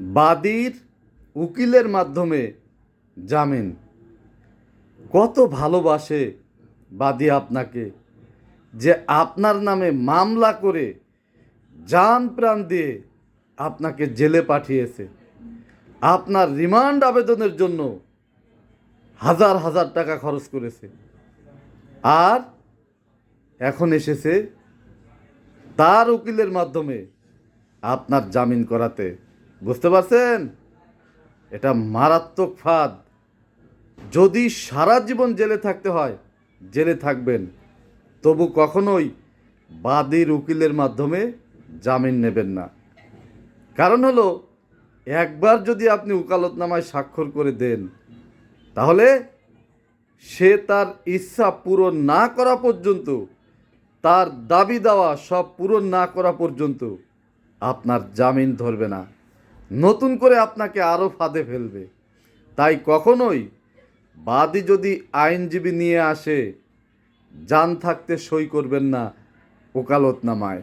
বাদীর উকিলের মাধ্যমে জামিন। কত ভালোবাসে বাদী আপনাকে, যে আপনার নামে মামলা করে জান প্রাণ দিয়ে আপনাকে জেলে পাঠিয়েছে। আপনার রিমান্ড আবেদনের জন্য হাজার হাজার টাকা খরচ করেছে, আর এখন এসেছে তার উকিলের মাধ্যমে আপনার জামিন করাতে। বুঝতে পারছেন? এটা মারাত্মক ফাঁদ। যদি সারা জীবন জেলে থাকতে হয়, জেলে থাকবেন, তবু কখনোই বাদীর উকিলের মাধ্যমে জামিন নেবেন না। কারণ হলো, একবার যদি আপনি ওকালতনামায় স্বাক্ষর করে দেন, তাহলে সে তার ইচ্ছা পূরণ না করা পর্যন্ত, তার দাবি দেওয়া সব পূরণ না করা পর্যন্ত আপনার জামিন ধরবে না, নতুন করে আপনাকে আরও ফাঁদে ফেলবে। তাই কখনোই বাদী যদি আইনজীবী নিয়ে আসে, জান থাকতে সই করবেন না ওকালতনামায়।